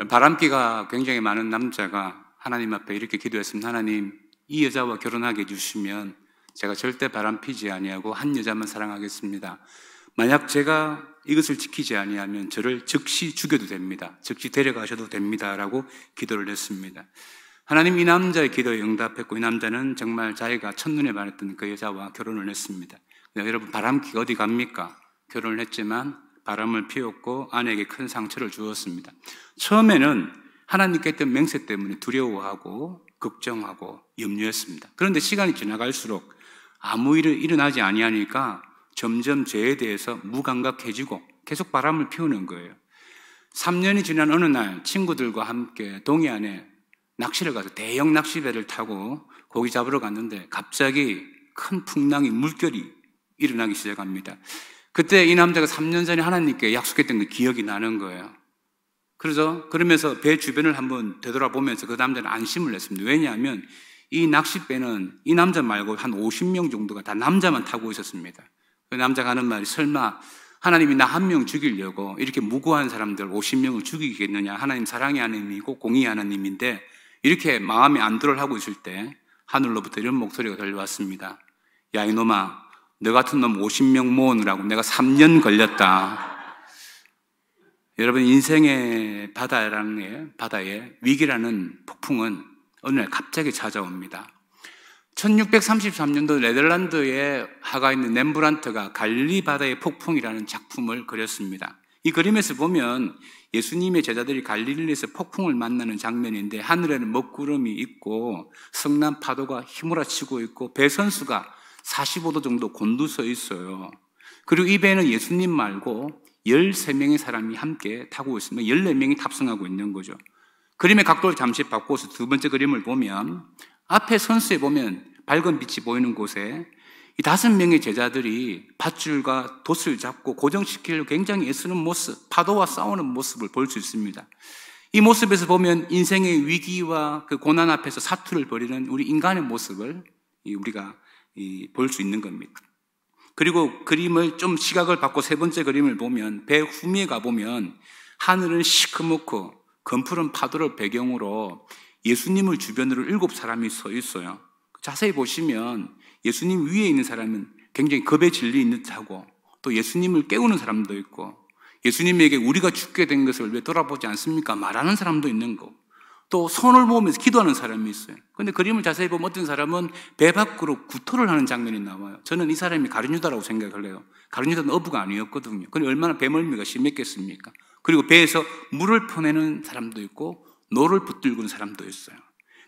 바람기가 굉장히 많은 남자가 하나님 앞에 이렇게 기도했습니다. 하나님, 이 여자와 결혼하게 해주시면 제가 절대 바람피지 아니하고 한 여자만 사랑하겠습니다. 만약 제가 이것을 지키지 아니하면 저를 즉시 죽여도 됩니다. 즉시 데려가셔도 됩니다. 라고 기도를 했습니다. 하나님 이 남자의 기도에 응답했고, 이 남자는 정말 자기가 첫눈에 반했던 그 여자와 결혼을 했습니다. 여러분, 바람기가 어디 갑니까? 결혼을 했지만 바람을 피웠고 아내에게 큰 상처를 주었습니다. 처음에는 하나님께 했던 맹세 때문에 두려워하고 걱정하고 염려했습니다. 그런데 시간이 지나갈수록 아무 일이 일어나지 아니하니까 점점 죄에 대해서 무감각해지고 계속 바람을 피우는 거예요. 3년이 지난 어느 날 친구들과 함께 동해안에 낚시를 가서 대형 낚시배를 타고 고기 잡으러 갔는데 갑자기 큰 풍랑이, 물결이 일어나기 시작합니다. 그때 이 남자가 3년 전에 하나님께 약속했던 그 기억이 나는 거예요. 그러면서 배 주변을 한번 되돌아보면서 그 남자는 안심을 했습니다. 왜냐하면 이 낚싯배는 이 남자 말고 한 50명 정도가 다 남자만 타고 있었습니다. 그 남자가 하는 말이, 설마 하나님이 나 한 명 죽이려고 이렇게 무고한 사람들 50명을 죽이겠느냐? 하나님 사랑의 하나님이고 공의의 하나님인데, 이렇게 마음에 안도를 하고 있을 때 하늘로부터 이런 목소리가 들려왔습니다. 야, 이놈아, 너 같은 놈 50명 모으느라고 내가 3년 걸렸다. 여러분, 인생의 바다에 위기라는 폭풍은 어느 날 갑자기 찾아옵니다. 1633년도 네덜란드의 화가인 렘브란트가 갈릴리 바다의 폭풍이라는 작품을 그렸습니다. 이 그림에서 보면 예수님의 제자들이 갈릴리에서 폭풍을 만나는 장면인데, 하늘에는 먹구름이 있고 성난 파도가 휘몰아치고 있고 배 선수가 45도 정도 곤두서 있어요. 그리고 이 배는 예수님 말고 13명의 사람이 함께 타고 있습니다. 14명이 탑승하고 있는 거죠. 그림의 각도를 잠시 바꿔서 두 번째 그림을 보면, 앞에 선수에 보면 밝은 빛이 보이는 곳에 이 5명의 제자들이 밧줄과 돛을 잡고 고정시키려고 굉장히 애쓰는 모습, 파도와 싸우는 모습을 볼 수 있습니다. 이 모습에서 보면 인생의 위기와 그 고난 앞에서 사투를 벌이는 우리 인간의 모습을 우리가 볼 수 있는 겁니다. 그리고 그림을 좀 시각을 바꿔 세 번째 그림을 보면, 배 후미에 가보면 하늘은 시커멓고 검푸른 파도를 배경으로 예수님을 주변으로 7사람이 서 있어요. 자세히 보시면 예수님 위에 있는 사람은 굉장히 겁에 질린 듯하고, 또 예수님을 깨우는 사람도 있고, 예수님에게 우리가 죽게 된 것을 왜 돌아보지 않습니까? 말하는 사람도 있는 거고, 또 손을 모으면서 기도하는 사람이 있어요. 그런데 그림을 자세히 보면 어떤 사람은 배 밖으로 구토를 하는 장면이 나와요. 저는 이 사람이 가룟유다라고 생각을 해요. 가룟유다는 어부가 아니었거든요. 그런데 얼마나 배멀미가 심했겠습니까? 그리고 배에서 물을 퍼내는 사람도 있고 노를 붙들고 있는 사람도 있어요.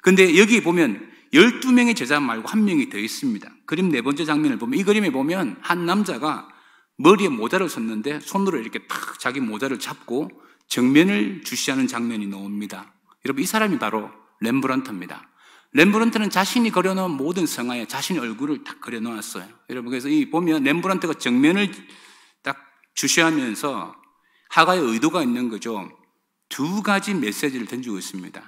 그런데 여기 보면 12명의 제자 말고 한 명이 더 있습니다. 그림 네 번째 장면을 보면, 이 그림에 보면 한 남자가 머리에 모자를 썼는데 손으로 이렇게 탁 자기 모자를 잡고 정면을 주시하는 장면이 나옵니다. 여러분, 이 사람이 바로 렘브란트입니다. 렘브란트는 자신이 그려놓은 모든 성화에 자신의 얼굴을 딱 그려놓았어요. 여러분, 그래서 이 보면 렘브란트가 정면을 딱 주시하면서 화가의 의도가 있는 거죠. 두 가지 메시지를 던지고 있습니다.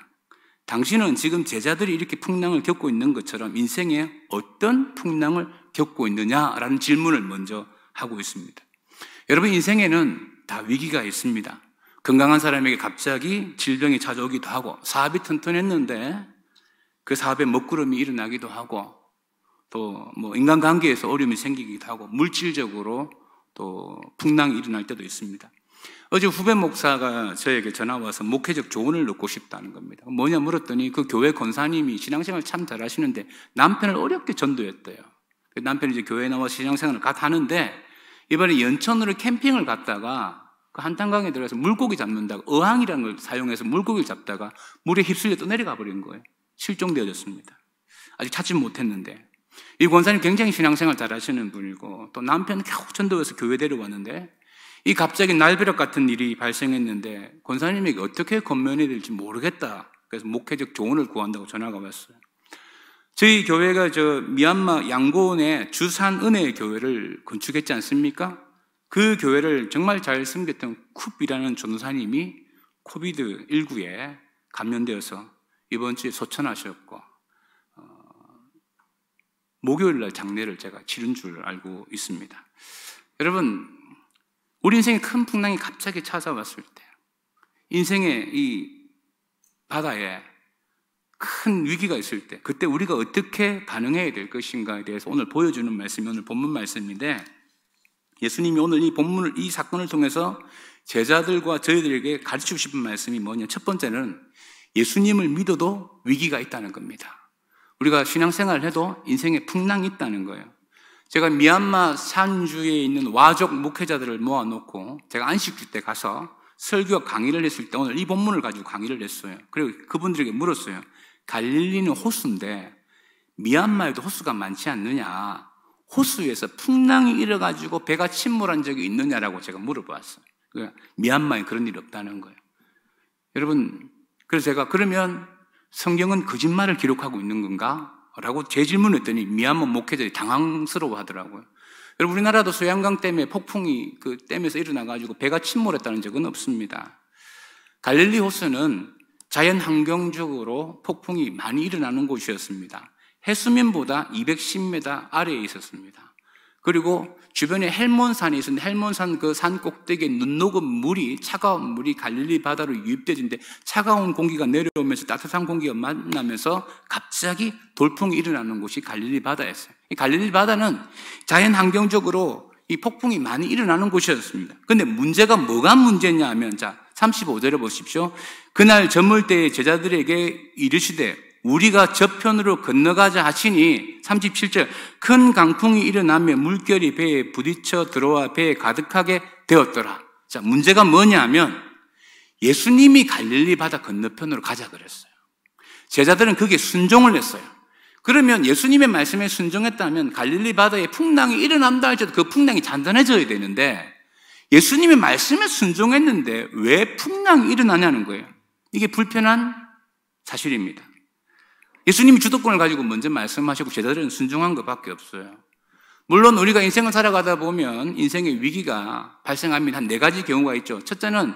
당신은 지금 제자들이 이렇게 풍랑을 겪고 있는 것처럼 인생에 어떤 풍랑을 겪고 있느냐라는 질문을 먼저 하고 있습니다. 여러분, 인생에는 다 위기가 있습니다. 건강한 사람에게 갑자기 질병이 찾아오기도 하고, 사업이 튼튼했는데 그 사업에 먹구름이 일어나기도 하고, 또 인간관계에서 어려움이 생기기도 하고, 물질적으로 또 풍랑이 일어날 때도 있습니다. 어제 후배 목사가 저에게 전화와서 목회적 조언을 얻고 싶다는 겁니다. 뭐냐 물었더니, 그 교회 권사님이 신앙생활을 참 잘하시는데 남편을 어렵게 전도했대요. 남편이 이제 교회에 나와 신앙생활을 하는데, 이번에 연천으로 캠핑을 갔다가 그 한탄강에 들어가서 물고기 잡는다고 어항이라는 걸 사용해서 물고기를 잡다가 물에 휩쓸려 또 내려가 버린 거예요. 실종되어졌습니다. 아직 찾지 못했는데, 이 권사님 굉장히 신앙생활 잘하시는 분이고, 또 남편은 겨우 전도해서 교회 데려왔는데, 이 갑자기 날벼락 같은 일이 발생했는데 권사님에게 어떻게 건면해야 될지 모르겠다. 그래서 목회적 조언을 구한다고 전화가 왔어요. 저희 교회가 미얀마 양고원에 주산은혜의 교회를 건축했지 않습니까? 그 교회를 정말 잘 섬겼던 쿱이라는 전도사님이 코비드19에 감염되어서 이번 주에 소천하셨고, 목요일 날 장례를 제가 치른 줄 알고 있습니다. 여러분, 우리 인생에 큰 풍랑이 갑자기 찾아왔을 때, 인생의 이 바다에 큰 위기가 있을 때 그때 우리가 어떻게 반응해야 될 것인가에 대해서 오늘 보여주는 말씀이 오늘 본문 말씀인데, 예수님이 오늘 이 사건을 통해서 제자들과 저희들에게 가르치고 싶은 말씀이 뭐냐? 첫 번째는 예수님을 믿어도 위기가 있다는 겁니다. 우리가 신앙생활을 해도 인생에 풍랑이 있다는 거예요. 제가 미얀마 산주에 있는 와족 목회자들을 모아놓고 제가 안식주 때 가서 설교 강의를 했을 때 오늘 이 본문을 가지고 강의를 했어요. 그리고 그분들에게 물었어요. 갈릴리는 호수인데 미얀마에도 호수가 많지 않느냐? 호수에서 풍랑이 일어가지고 배가 침몰한 적이 있느냐라고 제가 물어봤어요. 미얀마에 그런 일이 없다는 거예요. 여러분, 그래서 제가 그러면 성경은 거짓말을 기록하고 있는 건가? 라고 재질문했더니 미얀마 목회자들이 당황스러워 하더라고요. 여러분, 우리나라도 소양강 댐에 폭풍이 그 댐에서 일어나가지고 배가 침몰했다는 적은 없습니다. 갈릴리 호수는 자연 환경적으로 폭풍이 많이 일어나는 곳이었습니다. 해수면보다 210m 아래에 있었습니다. 그리고 주변에 헬몬산이 있었는데 헬몬산 그 산 꼭대기에 눈 녹은 물이, 차가운 물이 갈릴리 바다로 유입되는데 차가운 공기가 내려오면서 따뜻한 공기가 만나면서 갑자기 돌풍이 일어나는 곳이 갈릴리 바다였어요. 이 갈릴리 바다는 자연 환경적으로 이 폭풍이 많이 일어나는 곳이었습니다. 그런데 문제가 뭐가 문제냐 하면, 자, 35절에 보십시오. 그날 저물 때에 제자들에게 이르시되 우리가 저편으로 건너가자 하시니 37절 큰 강풍이 일어나며 물결이 배에 부딪혀 들어와 배에 가득하게 되었더라. 자, 문제가 뭐냐 하면 예수님이 갈릴리 바다 건너편으로 가자 그랬어요. 제자들은 그게 순종을 했어요. 그러면 예수님의 말씀에 순종했다면 갈릴리 바다에 풍랑이 일어난다 할지라도 그 풍랑이 잔잔해져야 되는데 예수님의 말씀에 순종했는데 왜 풍랑이 일어나냐는 거예요. 이게 불편한 사실입니다. 예수님이 주도권을 가지고 먼저 말씀하시고 제자들은 순종한 것밖에 없어요. 물론 우리가 인생을 살아가다 보면 인생의 위기가 발생하면 한 4가지 경우가 있죠. 첫째는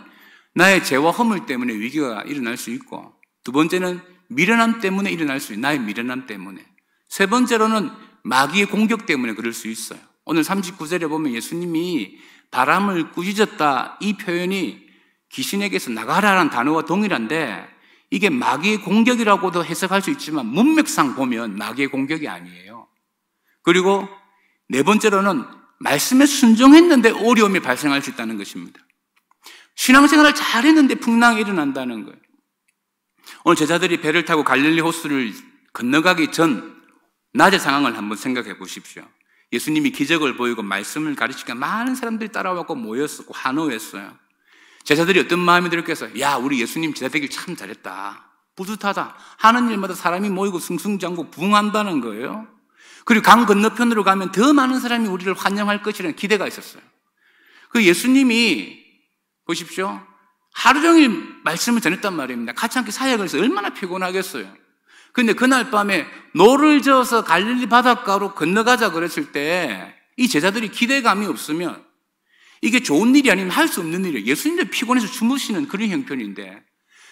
나의 죄와 허물 때문에 위기가 일어날 수 있고, 두 번째는 미련함 때문에 일어날 수 있어요. 나의 미련함 때문에. 세 번째로는 마귀의 공격 때문에 그럴 수 있어요. 오늘 39절에 보면 예수님이 바람을 꾸짖었다, 이 표현이 귀신에게서 나가라라는 단어와 동일한데 이게 마귀의 공격이라고도 해석할 수 있지만 문맥상 보면 마귀의 공격이 아니에요. 그리고 네 번째로는 말씀에 순종했는데 어려움이 발생할 수 있다는 것입니다. 신앙생활을 잘했는데 풍랑이 일어난다는 거예요. 오늘 제자들이 배를 타고 갈릴리 호수를 건너가기 전 낮의 상황을 한번 생각해 보십시오. 예수님이 기적을 보이고 말씀을 가르치니까 많은 사람들이 따라왔고 모였었고 환호했어요. 제자들이 어떤 마음이 들었겠어요? 야, 우리 예수님 제자 되길 참 잘했다. 뿌듯하다. 하는 일마다 사람이 모이고 승승장구 부흥한다는 거예요. 그리고 강 건너편으로 가면 더 많은 사람이 우리를 환영할 것이라는 기대가 있었어요. 그 예수님이 보십시오. 하루 종일 말씀을 전했단 말입니다. 같이 함께 사역을 해서 얼마나 피곤하겠어요. 그런데 그날 밤에 노를 저어서 갈릴리 바닷가로 건너가자 그랬을 때 이 제자들이 기대감이 없으면 이게 좋은 일이 아니면 할 수 없는 일이에요. 예수님도 피곤해서 주무시는 그런 형편인데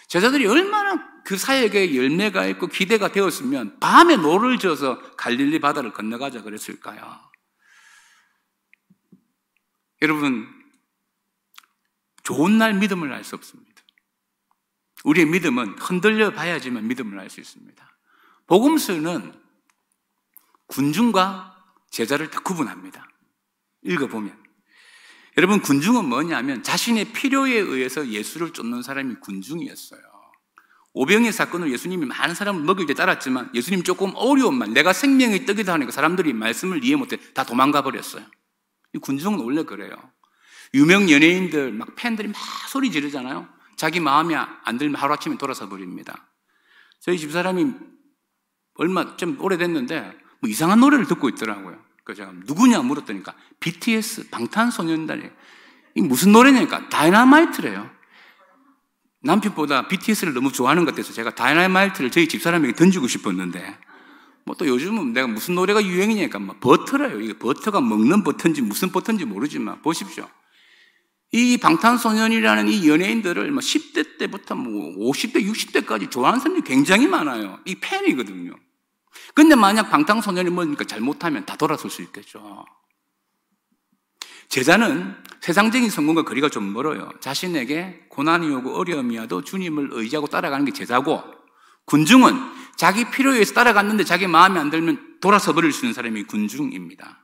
제자들이 얼마나 그 사역에 열매가 있고 기대가 되었으면 밤에 노를 저어서 갈릴리 바다를 건너가자 그랬을까요? 여러분, 좋은 날 믿음을 알 수 없습니다. 우리의 믿음은 흔들려 봐야지만 믿음을 알 수 있습니다. 복음서는 군중과 제자를 다 구분합니다. 읽어보면 여러분, 군중은 뭐냐면 자신의 필요에 의해서 예수를 쫓는 사람이 군중이었어요. 오병이의 사건을 예수님이 많은 사람을 먹일 때 따랐지만 예수님 조금 어려운만, 내가 생명의 떡이다 하니까 사람들이 말씀을 이해 못해 다 도망가 버렸어요. 이 군중은 원래 그래요. 유명 연예인들 막 팬들이 막 소리 지르잖아요. 자기 마음에 안 들면 하루아침에 돌아서 버립니다. 저희 집사람이 얼마 좀 오래됐는데 뭐 이상한 노래를 듣고 있더라고요. 그래서 제가 누구냐 물었더니까 BTS, 방탄소년단이 이게 무슨 노래냐니까 다이너마이트래요. 남편보다 BTS를 너무 좋아하는 것 같아서 제가 다이너마이트를 저희 집사람에게 던지고 싶었는데 뭐 또 요즘은 내가 무슨 노래가 유행이냐니까 막 버터래요. 이게 버터가 먹는 버터인지 무슨 버터인지 모르지만 보십시오. 이 방탄소년이라는 이 연예인들을 뭐 10대 때부터 뭐 50대, 60대까지 좋아하는 사람들이 굉장히 많아요. 이 팬이거든요. 근데 만약 방탄소년이 뭐니까 잘못하면 다 돌아설 수 있겠죠. 제자는 세상적인 성공과 거리가 좀 멀어요. 자신에게 고난이 오고 어려움이 와도 주님을 의지하고 따라가는 게 제자고, 군중은 자기 필요에 의해서 따라갔는데 자기 마음에 안 들면 돌아서 버릴 수 있는 사람이 군중입니다.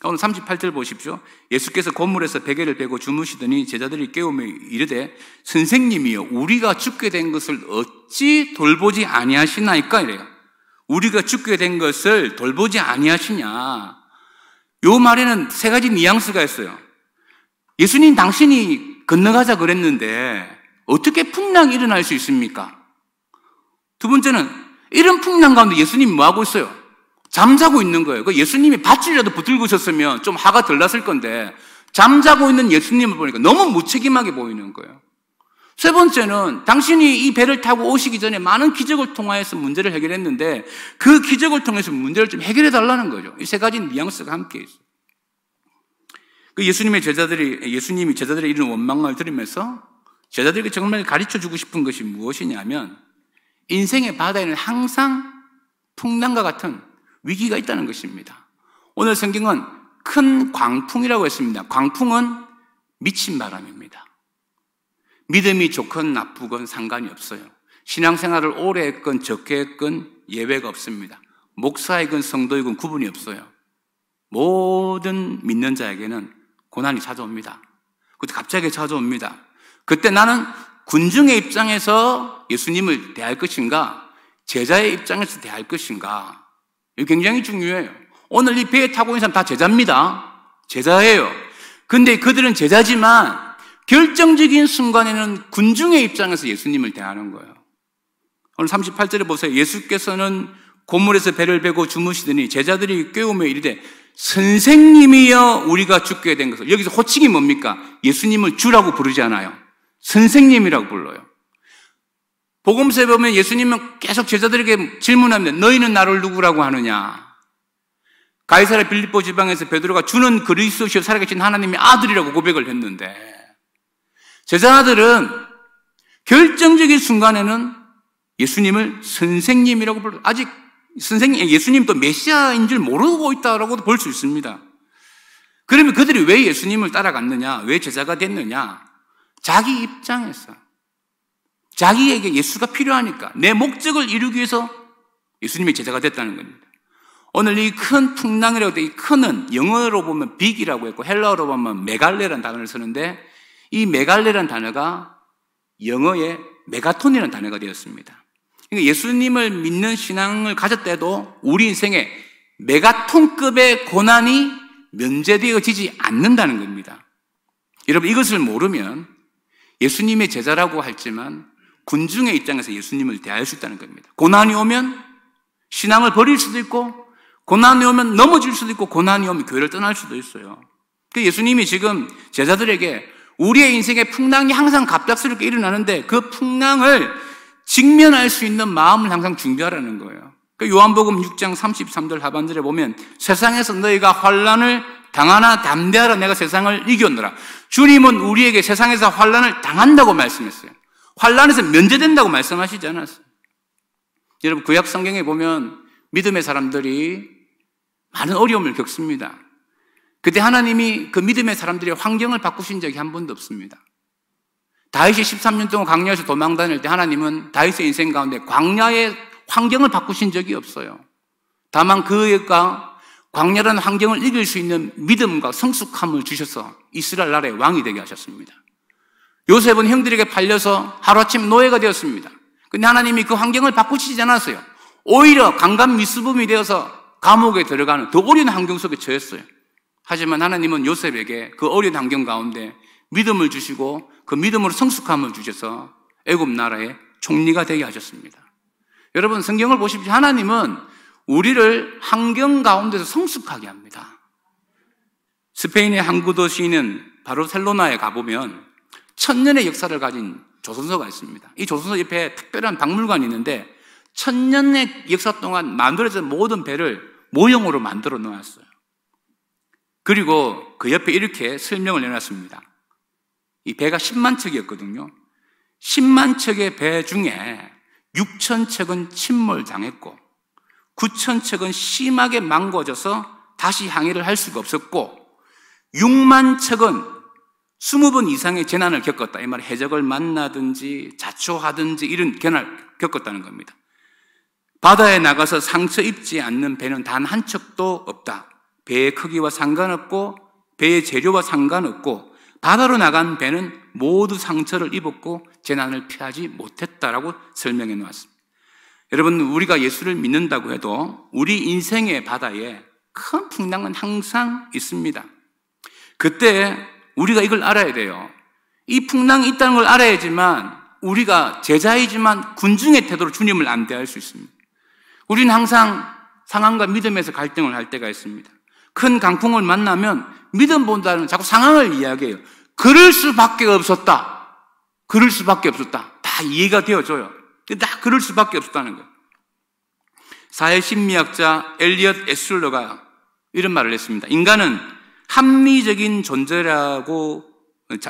오늘 38절 보십시오. 예수께서 고물에서 베개를 베고 주무시더니 제자들이 깨우며 이르되 선생님이여 우리가 죽게 된 것을 어찌 돌보지 아니하시나이까 이래요. 우리가 죽게 된 것을 돌보지 아니하시냐. 요 말에는 세 가지 뉘앙스가 있어요. 예수님 당신이 건너가자 그랬는데 어떻게 풍랑이 일어날 수 있습니까? 두 번째는 이런 풍랑 가운데 예수님이 뭐하고 있어요? 잠자고 있는 거예요. 그 예수님이 밧줄이라도 붙들고 있었으면 좀 화가 덜 났을 건데 잠자고 있는 예수님을 보니까 너무 무책임하게 보이는 거예요. 세 번째는 당신이 이 배를 타고 오시기 전에 많은 기적을 통하여서 문제를 해결했는데 그 기적을 통해서 문제를 좀 해결해 달라는 거죠. 이 세 가지 뉘앙스가 함께 있어요. 그 예수님이 제자들의 이런 원망을 들으면서 제자들에게 정말 가르쳐 주고 싶은 것이 무엇이냐면 인생의 바다에는 항상 풍랑과 같은 위기가 있다는 것입니다. 오늘 성경은 큰 광풍이라고 했습니다. 광풍은 미친 바람입니다. 믿음이 좋건 나쁘건 상관이 없어요. 신앙생활을 오래 했건 적게 했건 예외가 없습니다. 목사이건 성도이건 구분이 없어요. 모든 믿는 자에게는 고난이 찾아옵니다. 그때 갑자기 찾아옵니다. 그때 나는 군중의 입장에서 예수님을 대할 것인가, 제자의 입장에서 대할 것인가, 이게 굉장히 중요해요. 오늘 이 배에 타고 있는 사람 다 제자입니다. 제자예요. 근데 그들은 제자지만 결정적인 순간에는 군중의 입장에서 예수님을 대하는 거예요. 오늘 38절에 보세요. 예수께서는 고물에서 배를 베고 주무시더니 제자들이 깨우며 이르되 선생님이여 우리가 죽게 된 것을. 여기서 호칭이 뭡니까? 예수님을 주라고 부르지 않아요. 선생님이라고 불러요. 복음서에 보면 예수님은 계속 제자들에게 질문합니다. 너희는 나를 누구라고 하느냐? 가이사랴 빌립보 지방에서 베드로가 주는 그리스도시요 살아계신 하나님의 아들이라고 고백을 했는데 제자들은 결정적인 순간에는 예수님을 선생님이라고 불러요. 아직 예수님도 메시아인 줄 모르고 있다라고도 볼 수 있습니다. 그러면 그들이 왜 예수님을 따라갔느냐? 왜 제자가 됐느냐? 자기 입장에서 자기에게 예수가 필요하니까 내 목적을 이루기 위해서 예수님의 제자가 됐다는 겁니다. 오늘 이 큰 풍랑이라고 할 때 이 큰은 영어로 보면 빅이라고 했고 헬라어로 보면 메갈레라는 단어를 쓰는데 이 메갈레라는 단어가 영어의 메가톤이라는 단어가 되었습니다. 그러니까 예수님을 믿는 신앙을 가졌대도 우리 인생에 메가톤급의 고난이 면제되어지지 않는다는 겁니다. 여러분 이것을 모르면 예수님의 제자라고 할지만 군중의 입장에서 예수님을 대할 수 있다는 겁니다. 고난이 오면 신앙을 버릴 수도 있고 고난이 오면 넘어질 수도 있고 고난이 오면 교회를 떠날 수도 있어요. 예수님이 지금 제자들에게 우리의 인생에 풍랑이 항상 갑작스럽게 일어나는데 그 풍랑을 직면할 수 있는 마음을 항상 준비하라는 거예요. 요한복음 6장 33절 하반절에 보면 세상에서 너희가 환난을 당하나 담대하라 내가 세상을 이겼노라. 주님은 우리에게 세상에서 환난을 당한다고 말씀했어요. 환난에서 면제된다고 말씀하시지 않았어요. 여러분 구약 성경에 보면 믿음의 사람들이 많은 어려움을 겪습니다. 그때 하나님이 그 믿음의 사람들의 환경을 바꾸신 적이 한 번도 없습니다. 다윗이 13년 동안 광야에서 도망 다닐 때 하나님은 다윗의 인생 가운데 광야의 환경을 바꾸신 적이 없어요. 다만 그가 광야라는 환경을 이길 수 있는 믿음과 성숙함을 주셔서 이스라엘 나라의 왕이 되게 하셨습니다. 요셉은 형들에게 팔려서 하루아침에 노예가 되었습니다. 근데 하나님이 그 환경을 바꾸시지 않았어요. 오히려 강간미수범이 되어서 감옥에 들어가는 더 어려운 환경 속에 처했어요. 하지만 하나님은 요셉에게 그 어려운 환경 가운데 믿음을 주시고 그 믿음으로 성숙함을 주셔서 애굽 나라의 총리가 되게 하셨습니다. 여러분 성경을 보십시오. 하나님은 우리를 환경 가운데서 성숙하게 합니다. 스페인의 항구 도시인 바르셀로나에 가보면 천년의 역사를 가진 조선소가 있습니다. 이 조선소 옆에 특별한 박물관이 있는데 천년의 역사 동안 만들어진 모든 배를 모형으로 만들어 놓았어요. 그리고 그 옆에 이렇게 설명을 내놨습니다. 이 배가 10만 척이었거든요. 10만 척의 배 중에 6천 척은 침몰당했고 9천 척은 심하게 망가져서 다시 항해를 할 수가 없었고 6만 척은 20번 이상의 재난을 겪었다. 이 말 해적을 만나든지 자초하든지 이런 재난을 겪었다는 겁니다. 바다에 나가서 상처 입지 않는 배는 단 한 척도 없다. 배의 크기와 상관없고 배의 재료와 상관없고 바다로 나간 배는 모두 상처를 입었고 재난을 피하지 못했다라고 설명해 놓았습니다. 여러분, 우리가 예수를 믿는다고 해도 우리 인생의 바다에 큰 풍랑은 항상 있습니다. 그때 우리가 이걸 알아야 돼요. 이 풍랑이 있다는 걸 알아야지만 우리가 제자이지만 군중의 태도로 주님을 안대할 수 있습니다. 우리는 항상 상황과 믿음에서 갈등을 할 때가 있습니다. 큰 강풍을 만나면 믿음보다는 자꾸 상황을 이야기해요. 그럴 수밖에 없었다. 그럴 수밖에 없었다. 다 이해가 되어져요. 다 그럴 수밖에 없었다는 거예요. 사회심리학자 엘리엇 에슐러가 이런 말을 했습니다. 인간은 합리적인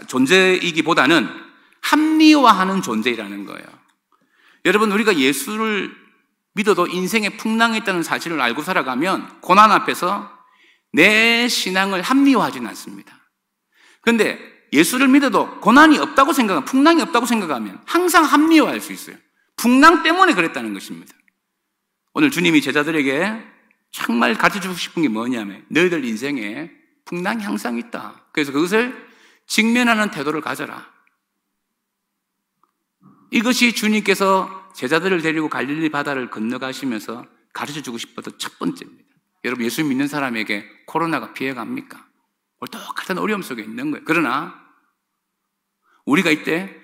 존재이기보다는 합리화하는 존재이라는 거예요. 여러분, 우리가 예수를 믿어도 인생에 풍랑이 있다는 사실을 알고 살아가면 고난 앞에서 내 신앙을 합리화하지는 않습니다. 그런데 예수를 믿어도 고난이 없다고 생각하면, 풍랑이 없다고 생각하면 항상 합리화할 수 있어요. 풍랑 때문에 그랬다는 것입니다. 오늘 주님이 제자들에게 정말 가르쳐주고 싶은 게 뭐냐면 너희들 인생에 풍랑이 항상 있다. 그래서 그것을 직면하는 태도를 가져라. 이것이 주님께서 제자들을 데리고 갈릴리 바다를 건너가시면서 가르쳐주고 싶었던 첫 번째입니다. 여러분, 예수 믿는 사람에게 코로나가 피해갑니까? 똑같은 어려움 속에 있는 거예요. 그러나 우리가 이때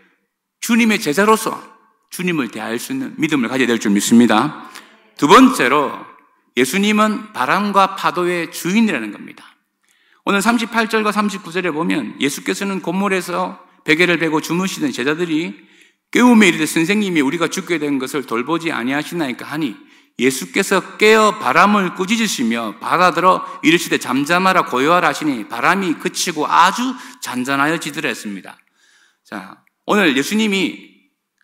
주님의 제자로서 주님을 대할 수 있는 믿음을 가져야 될 줄 믿습니다. 두 번째로 예수님은 바람과 파도의 주인이라는 겁니다. 오늘 38절과 39절에 보면 예수께서는 곤물에서 베개를 베고 주무시던 제자들이 깨우며 이르되 선생님이 우리가 죽게 된 것을 돌보지 아니하시나이까 하니 예수께서 깨어 바람을 꾸짖으시며 바다들어 이르시되 잠잠하라 고요하라 하시니 바람이 그치고 아주 잔잔하여지더라 했습니다. 자, 오늘 예수님이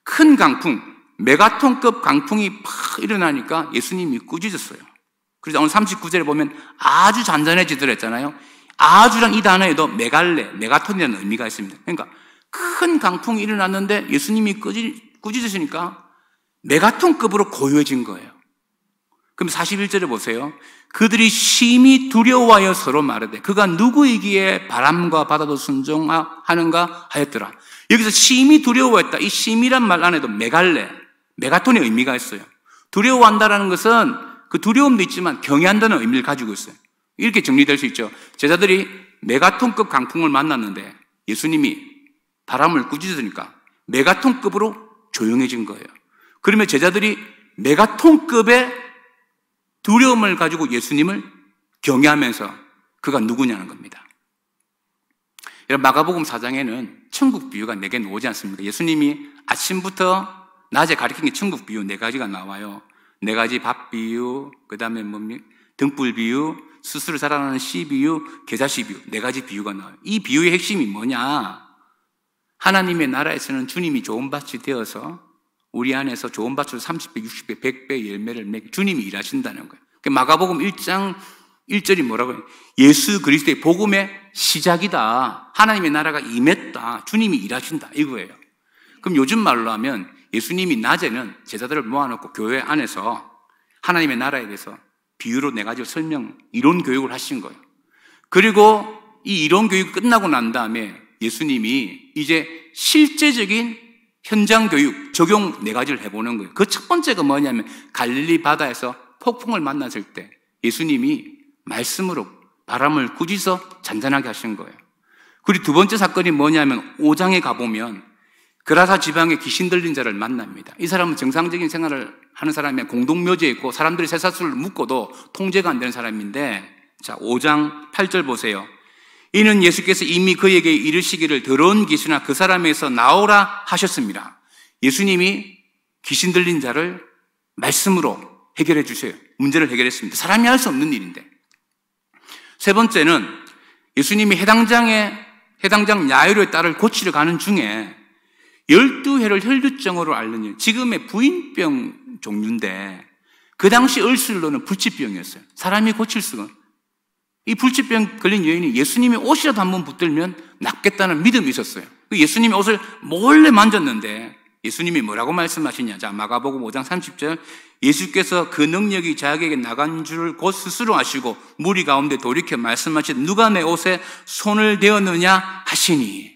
큰 강풍, 메가톤급 강풍이 팍 일어나니까 예수님이 꾸짖었어요. 그래서 오늘 39절에 보면 아주 잔잔해지더라 했잖아요. 아주란 이 단어에도 메가톤이라는 의미가 있습니다. 그러니까 큰 강풍이 일어났는데 예수님이 꾸짖으시니까 메가톤급으로 고요해진 거예요. 그럼 41절에 보세요. 그들이 심히 두려워하여 서로 말하되 그가 누구이기에 바람과 바다도 순종하는가 하였더라. 여기서 심히 두려워했다. 이 심이란 말 안에도 메가톤의 의미가 있어요. 두려워한다는 것은 그 두려움도 있지만 경외한다는 의미를 가지고 있어요. 이렇게 정리될 수 있죠. 제자들이 메가톤급 강풍을 만났는데 예수님이 바람을 꾸짖으니까 메가톤급으로 조용해진 거예요. 그러면 제자들이 메가톤급의 두려움을 가지고 예수님을 경외하면서 그가 누구냐는 겁니다. 여러분, 마가복음 4장에는 천국 비유가 4개 나오지 않습니까? 예수님이 아침부터 낮에 가르친 게 천국 비유 4가지가 나와요. 4가지 밥 비유, 그 다음에 등불 비유, 스스로 자라나는 씨 비유, 겨자씨 비유, 4가지 비유가 나와요. 이 비유의 핵심이 뭐냐? 하나님의 나라에서는 주님이 좋은 밭이 되어서 우리 안에서 좋은 밭으로 30배, 60배, 100배 열매를 맺고 주님이 일하신다는 거예요. 마가복음 1장 1절이 뭐라고 해요? 예수 그리스도의 복음의 시작이다. 하나님의 나라가 임했다. 주님이 일하신다. 이거예요. 그럼 요즘 말로 하면 예수님이 낮에는 제자들을 모아놓고 교회 안에서 하나님의 나라에 대해서 비유로 4가지 이론 교육을 하신 거예요. 그리고 이 이론 교육이 끝나고 난 다음에 예수님이 이제 실제적인 현장 교육, 적용 4가지를 해보는 거예요. 그 첫 번째가 뭐냐면 갈릴리 바다에서 폭풍을 만났을 때 예수님이 말씀으로 바람을 꾸짖어 잔잔하게 하신 거예요. 그리고 두 번째 사건이 뭐냐면 5장에 가보면 그라사 지방에 귀신 들린 자를 만납니다. 이 사람은 정상적인 생활을 하는 사람이 공동묘지에 있고 사람들이 쇠사슬을 묶어도 통제가 안 되는 사람인데, 자 5장 8절 보세요. 이는 예수께서 이미 그에게 이르시기를 더러운 귀신아 그 사람에서 나오라 하셨습니다. 예수님이 귀신 들린 자를 말씀으로 해결해 주세요. 문제를 해결했습니다. 사람이 할 수 없는 일인데. 세 번째는 예수님이 해당장 야이로의 딸을 고치러 가는 중에 12회를 혈류증으로 앓는 일, 지금의 부인병 종류인데 그 당시 을술로는 불치병이었어요. 사람이 고칠 수가. 이 불치병 걸린 여인이 예수님의 옷이라도 한번 붙들면 낫겠다는 믿음이 있었어요. 예수님의 옷을 몰래 만졌는데 예수님이 뭐라고 말씀하시냐. 자, 마가복음 5장 30절. 예수께서 그 능력이 자기에게 나간 줄을 곧 스스로 아시고 무리 가운데 돌이켜 말씀하시되 누가 내 옷에 손을 대었느냐 하시니.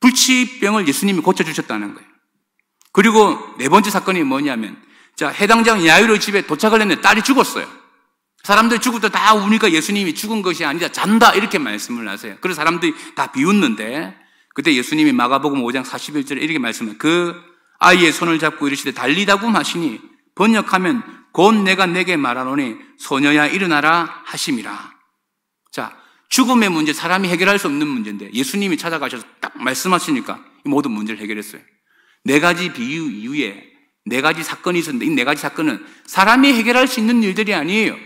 불치병을 예수님이 고쳐주셨다는 거예요. 그리고 네 번째 사건이 뭐냐면, 자, 해당장 야이로 집에 도착을 했는데 딸이 죽었어요. 사람들이 죽을 때 다 우니까 예수님이 죽은 것이 아니라 잔다 이렇게 말씀을 하세요. 그래서 사람들이 다 비웃는데, 그때 예수님이 마가복음 5장 41절에 이렇게 말씀해요. 그 아이의 손을 잡고 이르시되 달리다굼 하시니, 번역하면 곧 내가 내게 말하노니 소녀야 일어나라 하심이라. 자, 죽음의 문제, 사람이 해결할 수 없는 문제인데 예수님이 찾아가셔서 딱 말씀하시니까 이 모든 문제를 해결했어요. 네 가지 비유 이후에 네 가지 사건이 있었는데 이 네 가지 사건은 사람이 해결할 수 있는 일들이 아니에요.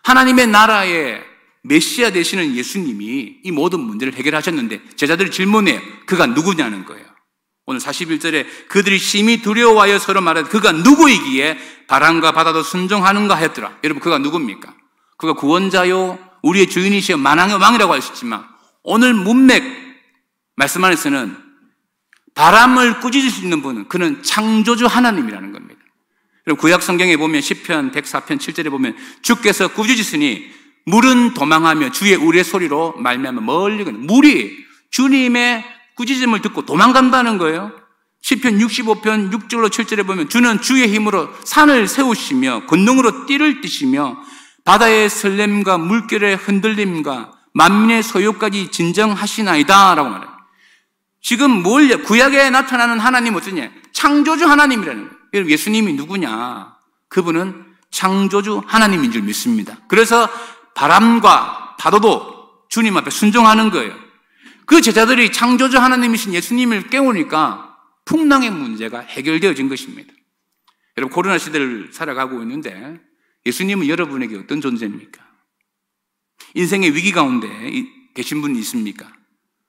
하나님의 나라의 메시아 되시는 예수님이 이 모든 문제를 해결하셨는데 제자들이 질문해요. 그가 누구냐는 거예요. 오늘 41절에 그들이 심히 두려워하여 서로 말하되 그가 누구이기에 바람과 바다도 순종하는가 하였더라. 여러분, 그가 누굽니까? 그가 구원자요 우리의 주인이시여 만왕의 왕이라고 할 수 있지만 오늘 문맥 말씀 안에서는 바람을 꾸짖을 수 있는 분은 그는 창조주 하나님이라는 겁니다. 그리고 구약 성경에 보면 시편 104편 7절에 보면 주께서 꾸짖으시니 물은 도망하며 주의 우레 소리로 말미암아 멀리 가는, 물이 주님의 꾸짖음을 듣고 도망간다는 거예요. 시편 65편 6절로 7절에 보면 주는 주의 힘으로 산을 세우시며 권능으로 띠를 띠시며 바다의 설렘과 물결의 흔들림과 만민의 소요까지 진정하시나이다 라고 말해요. 지금 구약에 나타나는 하나님 어떠냐? 창조주 하나님이라는 거예요. 여러분, 예수님이 누구냐? 그분은 창조주 하나님인 줄 믿습니다. 그래서 바람과 파도도 주님 앞에 순종하는 거예요. 그 제자들이 창조주 하나님이신 예수님을 깨우니까 풍랑의 문제가 해결되어진 것입니다. 여러분, 코로나 시대를 살아가고 있는데 예수님은 여러분에게 어떤 존재입니까? 인생의 위기 가운데 계신 분이 있습니까?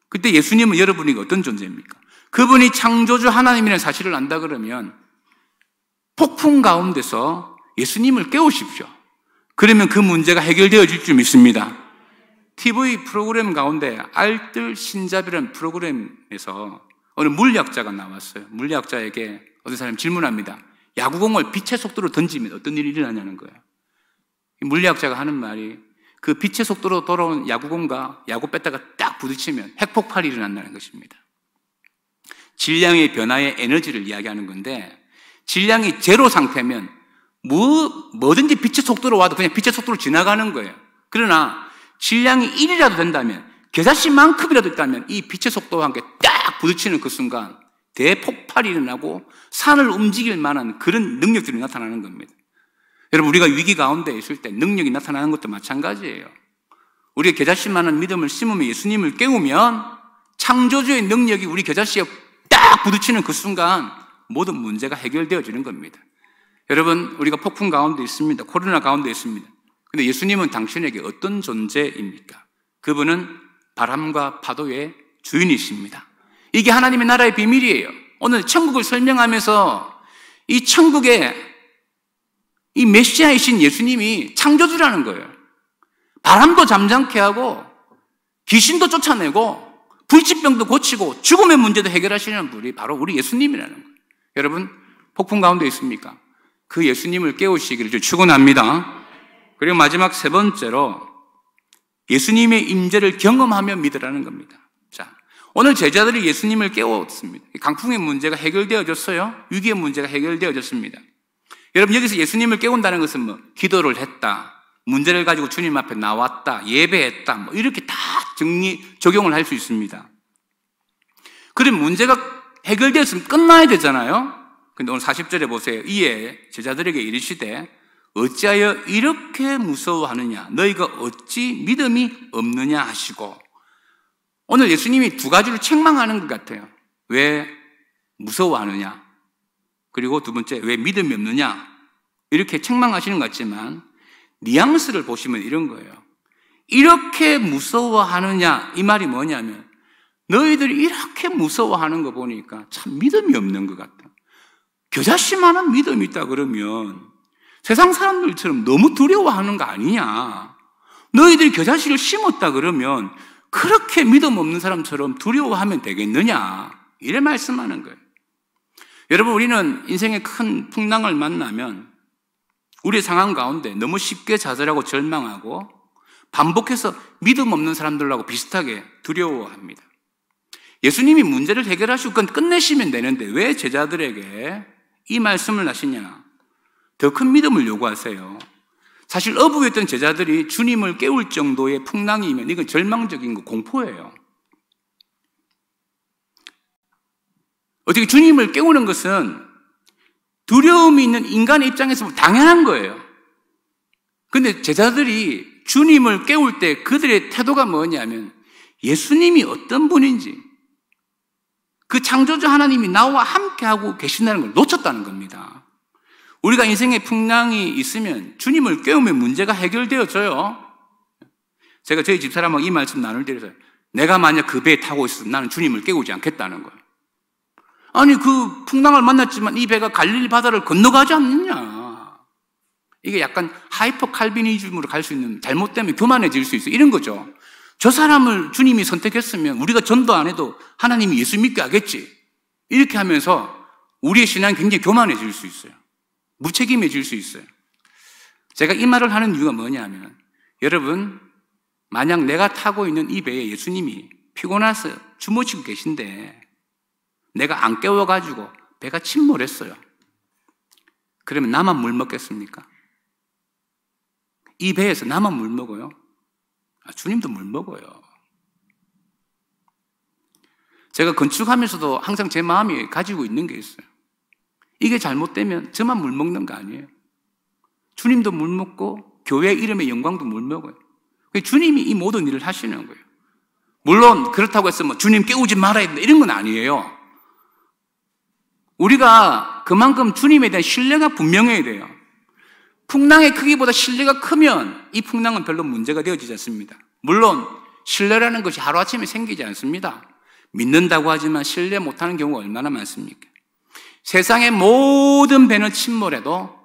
그때 예수님은 여러분에게 어떤 존재입니까? 그분이 창조주 하나님이라는 사실을 안다 그러면 폭풍 가운데서 예수님을 깨우십시오. 그러면 그 문제가 해결되어질 줄 믿습니다. TV 프로그램 가운데 알뜰 신잡이라는 프로그램에서 어느 물리학자가 나왔어요. 물리학자에게 어떤 사람이 질문합니다. 야구공을 빛의 속도로 던지면 어떤 일이 일어나냐는 거예요. 물리학자가 하는 말이 그 빛의 속도로 돌아온 야구공과 야구 뺐다가 딱 부딪히면 핵폭발이 일어난다는 것입니다. 질량의 변화의 에너지를 이야기하는 건데 질량이 제로 상태면 뭐든지 빛의 속도로 와도 그냥 빛의 속도로 지나가는 거예요. 그러나 질량이 1이라도 된다면, 겨자씨만큼이라도 있다면 이 빛의 속도와 함께 딱 부딪히는 그 순간 대폭발이 일어나고 산을 움직일 만한 그런 능력들이 나타나는 겁니다. 여러분, 우리가 위기 가운데 있을 때 능력이 나타나는 것도 마찬가지예요. 우리가 겨자씨만한 믿음을 심으면, 예수님을 깨우면 창조주의 능력이 우리 겨자씨에 딱 부딪히는 그 순간 모든 문제가 해결되어지는 겁니다. 여러분, 우리가 폭풍 가운데 있습니다. 코로나 가운데 있습니다. 근데 예수님은 당신에게 어떤 존재입니까? 그분은 바람과 파도의 주인이십니다. 이게 하나님의 나라의 비밀이에요. 오늘 천국을 설명하면서 이 천국의 이 메시아이신 예수님이 창조주라는 거예요. 바람도 잠잠케 하고 귀신도 쫓아내고 불치병도 고치고 죽음의 문제도 해결하시는 분이 바로 우리 예수님이라는 거예요. 여러분, 폭풍 가운데 있습니까? 그 예수님을 깨우시기를 축원합니다. 그리고 마지막 세 번째로 예수님의 임재를 경험하며 믿으라는 겁니다. 자, 오늘 제자들이 예수님을 깨웠습니다. 강풍의 문제가 해결되어졌어요. 위기의 문제가 해결되어졌습니다. 여러분, 여기서 예수님을 깨운다는 것은 뭐 기도를 했다, 문제를 가지고 주님 앞에 나왔다, 예배했다, 뭐 이렇게 다 적용을 할 수 있습니다. 그럼 문제가 해결되었으면 끝나야 되잖아요. 근데 오늘 40절에 보세요. 이에 제자들에게 이르시되 어찌하여 이렇게 무서워하느냐? 너희가 어찌 믿음이 없느냐 하시고, 오늘 예수님이 두 가지로 책망하는 것 같아요. 왜 무서워하느냐? 그리고 두 번째, 왜 믿음이 없느냐? 이렇게 책망하시는 것 같지만 뉘앙스를 보시면 이런 거예요. 이렇게 무서워하느냐? 이 말이 뭐냐면 너희들이 이렇게 무서워하는 거 보니까 참 믿음이 없는 것 같다. 겨자씨만한 믿음이 있다 그러면 세상 사람들처럼 너무 두려워하는 거 아니냐? 너희들이 겨자씨를 심었다 그러면 그렇게 믿음 없는 사람처럼 두려워하면 되겠느냐? 이래 말씀하는 거예요. 여러분, 우리는 인생의 큰 풍랑을 만나면 우리의 상황 가운데 너무 쉽게 좌절하고 절망하고 반복해서 믿음 없는 사람들하고 비슷하게 두려워합니다. 예수님이 문제를 해결하시고 그건 끝내시면 되는데 왜 제자들에게 이 말씀을 하시냐? 더 큰 믿음을 요구하세요. 사실 어부였던 제자들이 주님을 깨울 정도의 풍랑이면 이건 절망적인 거, 공포예요. 어떻게 주님을 깨우는 것은 두려움이 있는 인간의 입장에서 당연한 거예요. 근데 제자들이 주님을 깨울 때 그들의 태도가 뭐냐면 예수님이 어떤 분인지, 그 창조주 하나님이 나와 함께하고 계신다는 걸 놓쳤다는 겁니다. 우리가 인생에 풍랑이 있으면 주님을 깨우면 문제가 해결되어져요. 제가 저희 집사람하고 이 말씀 나눌 때에서 내가 만약 그 배에 타고 있어도 나는 주님을 깨우지 않겠다는 거예요. 아니, 그 풍랑을 만났지만 이 배가 갈릴리 바다를 건너가지 않느냐. 이게 약간 하이퍼 칼비니즘으로 갈 수 있는, 잘못되면 교만해질 수 있어요. 이런 거죠. 저 사람을 주님이 선택했으면 우리가 전도 안 해도 하나님이 예수 믿게 하겠지. 이렇게 하면서 우리의 신앙이 굉장히 교만해질 수 있어요. 무책임해질 수 있어요. 제가 이 말을 하는 이유가 뭐냐면, 여러분, 만약 내가 타고 있는 이 배에 예수님이 피곤해서 주무시고 계신데 내가 안 깨워가지고 배가 침몰했어요. 그러면 나만 물 먹겠습니까? 이 배에서 나만 물 먹어요? 주님도 물 먹어요. 제가 건축하면서도 항상 제 마음이 가지고 있는 게 있어요. 이게 잘못되면 저만 물 먹는 거 아니에요. 주님도 물 먹고 교회 이름의 영광도 물 먹어요. 주님이 이 모든 일을 하시는 거예요. 물론 그렇다고 해서 뭐 주님 깨우지 말아야 된다 이런 건 아니에요. 우리가 그만큼 주님에 대한 신뢰가 분명해야 돼요. 풍랑의 크기보다 신뢰가 크면 이 풍랑은 별로 문제가 되어지지 않습니다. 물론 신뢰라는 것이 하루아침에 생기지 않습니다. 믿는다고 하지만 신뢰 못하는 경우가 얼마나 많습니까? 세상의 모든 배는 침몰해도,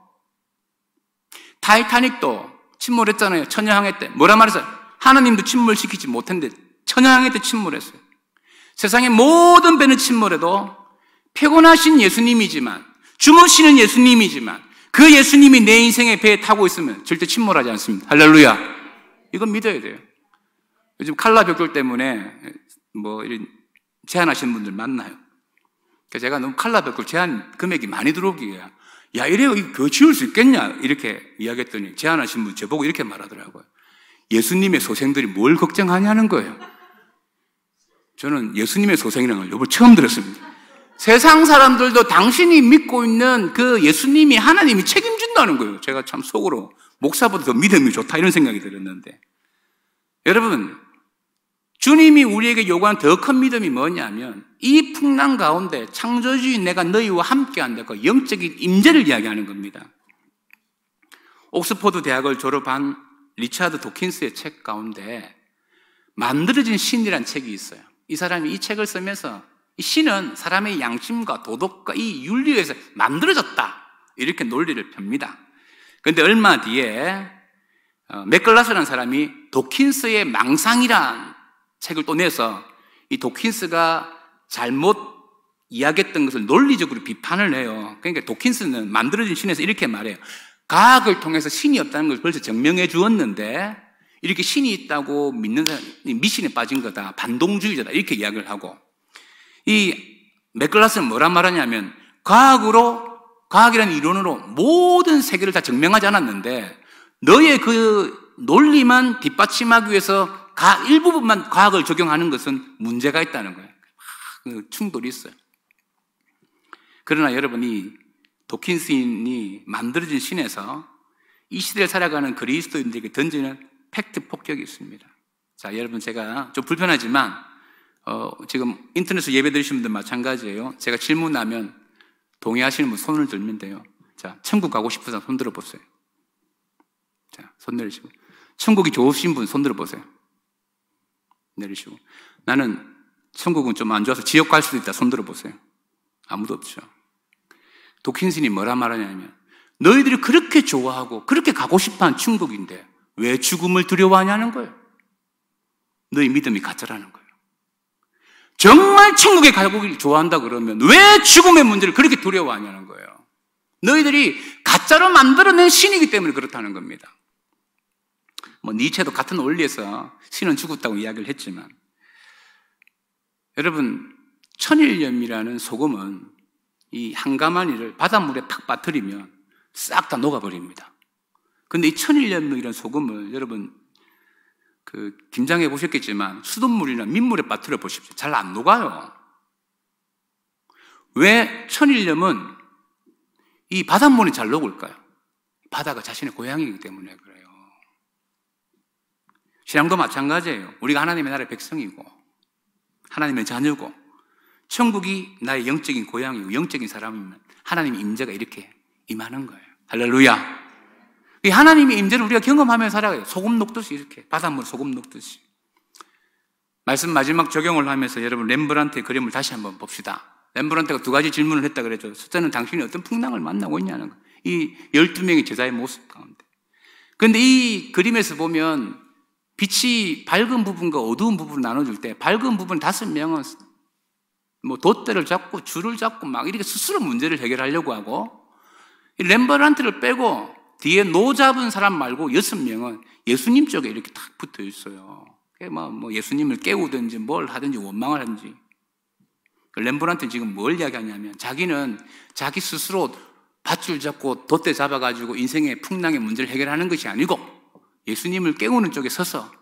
타이타닉도 침몰했잖아요. 천여항해 때. 뭐라 말했어요? 하나님도 침몰시키지 못했는데 천여항해 때 침몰했어요. 세상의 모든 배는 침몰해도 피곤하신 예수님이지만, 주무시는 예수님이지만 그 예수님이 내 인생의 배에 타고 있으면 절대 침몰하지 않습니다. 할렐루야. 이건 믿어야 돼요. 요즘 칼라 벽돌 때문에 뭐 이런 제안하시는 분들 많나요? 그래서 제가 너무 칼라 벽돌 제안 금액이 많이 들어오기에 야, 이래요, 이거 지을 수 있겠냐 이렇게 이야기했더니 제안하신 분 저보고 이렇게 말하더라고요. 예수님의 소생들이 뭘 걱정하냐는 거예요. 저는 예수님의 소생이라는 걸 이번 처음 들었습니다. 세상 사람들도 당신이 믿고 있는 그 예수님이, 하나님이 책임진다는 거예요. 제가 참 속으로 목사보다 더 믿음이 좋다 이런 생각이 들었는데, 여러분, 주님이 우리에게 요구한 더 큰 믿음이 뭐냐면 이 풍랑 가운데 창조주인 내가 너희와 함께한다, 그 영적인 임재를 이야기하는 겁니다. 옥스퍼드 대학을 졸업한 리차드 도킨스의 책 가운데 만들어진 신이라는 책이 있어요. 이 사람이 이 책을 쓰면서 이 신은 사람의 양심과 도덕과 이 윤리에서 만들어졌다 이렇게 논리를 펴니다. 그런데 얼마 뒤에 맥글라스라는 사람이 도킨스의 망상이라는 책을 또 내서 이 도킨스가 잘못 이야기했던 것을 논리적으로 비판을 해요. 그러니까 도킨스는 만들어진 신에서 이렇게 말해요. 과학을 통해서 신이 없다는 걸 벌써 증명해 주었는데 이렇게 신이 있다고 믿는 사람이 미신에 빠진 거다, 반동주의자다 이렇게 이야기를 하고, 이 맥글라스는 뭐라 말하냐면 과학이라는 이론으로 모든 세계를 다 증명하지 않았는데 너의 그 논리만 뒷받침하기 위해서 일부분만 과학을 적용하는 것은 문제가 있다는 거예요. 충돌이 있어요. 그러나 여러분이 도킨스인이 만들어진 신에서 이 시대를 살아가는 그리스도인들에게 던지는 팩트 폭격이 있습니다. 자, 여러분, 제가 좀 불편하지만 지금 인터넷으로 예배 드리시는 분들 마찬가지예요. 제가 질문하면 동의하시는 분 손을 들면 돼요. 자, 천국 가고 싶은 사람 손 들어보세요. 자, 손 내리시고. 천국이 좋으신 분 손 들어보세요. 내리시고. 나는 천국은 좀 안 좋아서 지옥 갈 수도 있다. 손 들어보세요. 아무도 없죠. 도킨슨이 뭐라 말하냐면 너희들이 그렇게 좋아하고 그렇게 가고 싶어하는 천국인데 왜 죽음을 두려워하냐는 거예요. 너희 믿음이 가짜라는 거예요. 정말 천국에 가보길 좋아한다 그러면 왜 죽음의 문제를 그렇게 두려워하냐는 거예요. 너희들이 가짜로 만들어낸 신이기 때문에 그렇다는 겁니다. 니체도 같은 원리에서 신은 죽었다고 이야기를 했지만, 여러분, 천일염이라는 소금은 이 한가마니를 바닷물에 팍 빠뜨리면 싹 다 녹아버립니다. 근데 이 천일염이라는 소금을 여러분 김장해 보셨겠지만 수돗물이나 민물에 빠뜨려 보십시오. 잘 안 녹아요. 왜 천일염은 이 바닷물이 잘 녹을까요? 바다가 자신의 고향이기 때문에 그래요. 신앙도 마찬가지예요. 우리가 하나님의 나라의 백성이고 하나님의 자녀고 천국이 나의 영적인 고향이고 영적인 사람이면 하나님의 임재가 이렇게 임하는 거예요. 할렐루야. 이 하나님의 임재를 우리가 경험하며 살아가요. 소금 녹듯이 이렇게 바닷물 소금 녹듯이. 말씀 마지막 적용을 하면서 여러분 렘브란트의 그림을 다시 한번 봅시다. 렘브란트가 두 가지 질문을 했다 그랬죠. 첫째는 당신이 어떤 풍랑을 만나고 있냐는 거예요. 이 12명의 제자의 모습 가운데. 그런데 이 그림에서 보면 빛이 밝은 부분과 어두운 부분을 나눠줄 때 밝은 부분 5명은 돛대를 잡고 줄을 잡고 막 이렇게 스스로 문제를 해결하려고 하고, 이 렘브란트를 빼고 뒤에 노 잡은 사람 말고 6명은 예수님 쪽에 이렇게 딱 붙어 있어요. 예수님을 깨우든지 뭘 하든지 원망을 하든지. 렘브란트는 지금 뭘 이야기하냐면 자기는 자기 스스로 밧줄 잡고 돛대 잡아가지고 인생의 풍랑의 문제를 해결하는 것이 아니고 예수님을 깨우는 쪽에 서서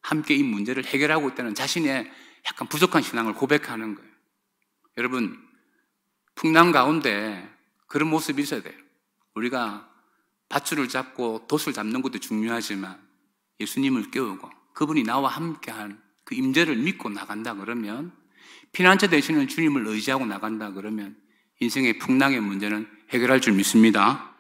함께 이 문제를 해결하고 있다는 자신의 약간 부족한 신앙을 고백하는 거예요. 여러분, 풍랑 가운데 그런 모습이 있어야 돼요. 우리가 밧줄을 잡고 돛을 잡는 것도 중요하지만 예수님을 깨우고 그분이 나와 함께한 그 임재를 믿고 나간다 그러면, 피난처 되시는 주님을 의지하고 나간다 그러면 인생의 풍랑의 문제는 해결할 줄 믿습니다.